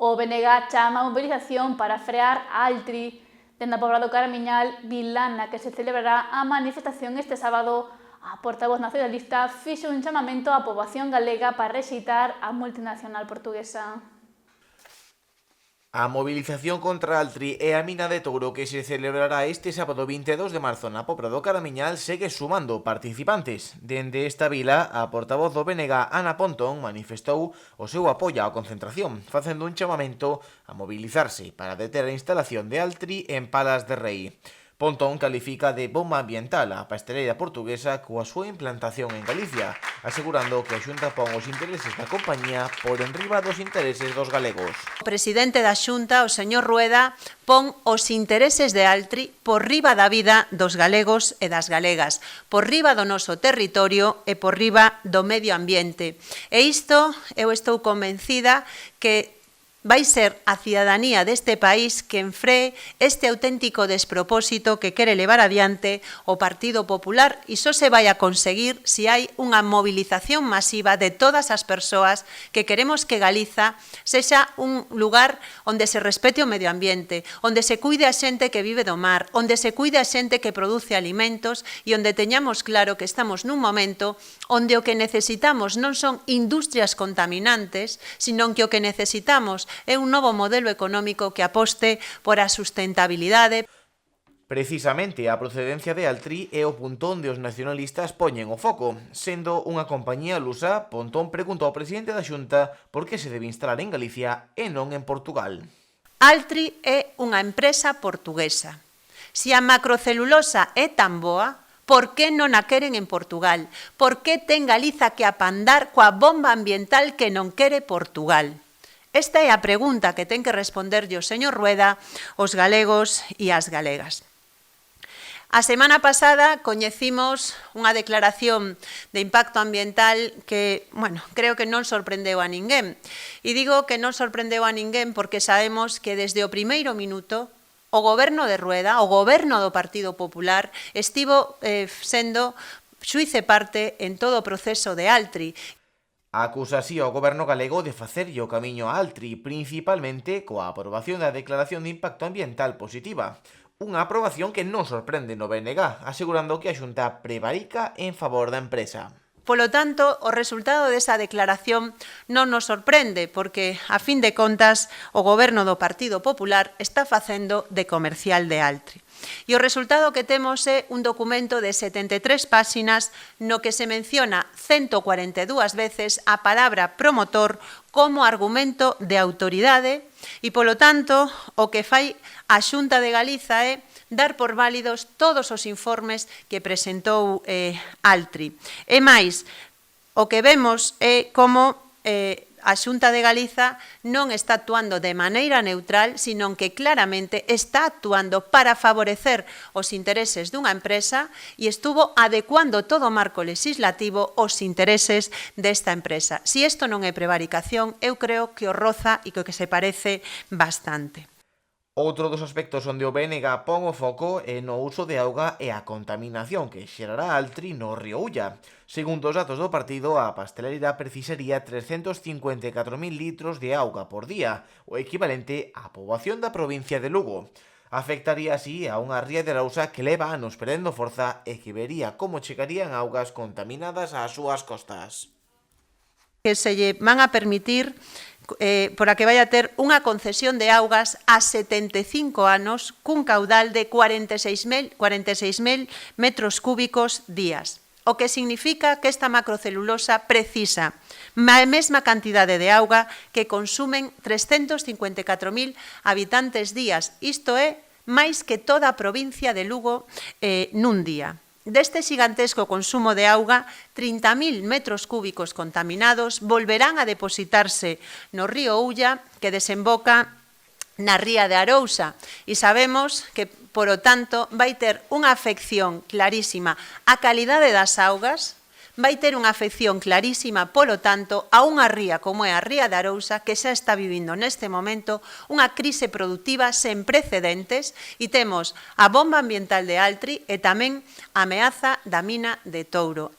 O BNG chama a mobilización para frear a Altri. Dende a Pobrado Caramiñal, Vilana, que se celebrará a manifestación este sábado, a portavoz nacionalista fixo un chamamento á poboación galega para rexeitar a multinacional portuguesa. A movilización contra Altri e a mina de Touro que se celebrará este sábado 22 de marzo na Pobra do Caramiñal segue sumando participantes. Dende esta vila, a portavoz do BNG, Ana Pontón, manifestou o seu apoio á concentración, facendo un chamamento a mobilizarse para deter a instalación de Altri en Palas de Rei. Pontón califica de bomba ambiental a pasteleira portuguesa coa súa implantación en Galicia, asegurando que a Xunta pon os intereses da compañía por enriba dos intereses dos galegos. O presidente da Xunta, o señor Rueda, pon os intereses de Altri por riba da vida dos galegos e das galegas, por riba do noso territorio e por riba do medio ambiente. E isto, eu estou convencida que vai ser a cidadanía deste país que enfree este auténtico despropósito que quere levar adiante o Partido Popular e só se vai a conseguir se hai unha movilización masiva de todas as persoas que queremos que Galiza sexa un lugar onde se respete o medio ambiente, onde se cuide a xente que vive do mar, onde se cuide a xente que produce alimentos e onde teñamos claro que estamos nun momento onde o que necesitamos non son industrias contaminantes, sino que o que necesitamos é un novo modelo económico que aposte por a sustentabilidade. Precisamente a procedencia de Altri é o punto onde os nacionalistas poñen o foco. Sendo unha compañía lusa, Pontón preguntou ao presidente da Xunta por que se debe instalar en Galicia e non en Portugal. Altri é unha empresa portuguesa. Se a macrocelulosa é tan boa, por que non a queren en Portugal? Por que ten Galiza que apandar coa bomba ambiental que non quere Portugal? Esta é a pregunta que ten que responderlle o señor Rueda, os galegos e as galegas. A semana pasada coñecimos unha declaración de impacto ambiental que, creo que non sorprendeu a ninguén. E digo que non sorprendeu a ninguén porque sabemos que desde o primeiro minuto o goberno de Rueda, o goberno do Partido Popular, estivo sendo xuíz e parte en todo o proceso de Altri. Acusa así ao goberno galego de facerlle o camiño a Altri, principalmente coa aprobación da Declaración de Impacto Ambiental positiva. Unha aprobación que non sorprende no BNG, asegurando que a Xunta prevarica en favor da empresa. Polo tanto, o resultado desa declaración non nos sorprende, porque, a fin de contas, o goberno do Partido Popular está facendo de comercial de Altri. E o resultado que temos é un documento de 73 páxinas no que se menciona 142 veces a palabra promotor como argumento de autoridade e, polo tanto, o que fai a Xunta de Galiza é dar por válidos todos os informes que presentou Altri. E máis, o que vemos é como a Xunta de Galiza non está actuando de maneira neutral, sino que claramente está actuando para favorecer os intereses dunha empresa e estuvo adecuando todo o marco legislativo aos intereses desta empresa. Se isto non é prevaricación, eu creo que o roza e que se parece bastante. Outro dos aspectos onde o BNG pon o foco é no uso de auga e a contaminación que xerará Altri no río Ulla. Segundo os datos do partido, a pasteleira precisaría 354.000 litros de auga por día, o equivalente á poboación da provincia de Lugo. Afectaría así a unha ría de Arousa que leva anos perdendo forza e que vería como chegarían augas contaminadas ás súas costas. Que se lle van a permitir para que vai a ter unha concesión de augas a 75 anos cun caudal de 46.000 metros cúbicos días. O que significa que esta macrocelulosa precisa a mesma cantidade de auga que consumen 354.000 habitantes días. Isto é máis que toda a provincia de Lugo nun día. Deste xigantesco consumo de auga, 30.000 metros cúbicos contaminados volverán a depositarse no río Ulla, que desemboca na ría de Arousa. E sabemos que, polo tanto, vai ter unha afección clarísima á calidade das augas, vai ter unha afección clarísima, polo tanto, a unha ría como é a ría de Arousa, que xa está vivindo neste momento unha crise productiva sen precedentes e temos a bomba ambiental de Altri e tamén a ameaza da mina de Touro.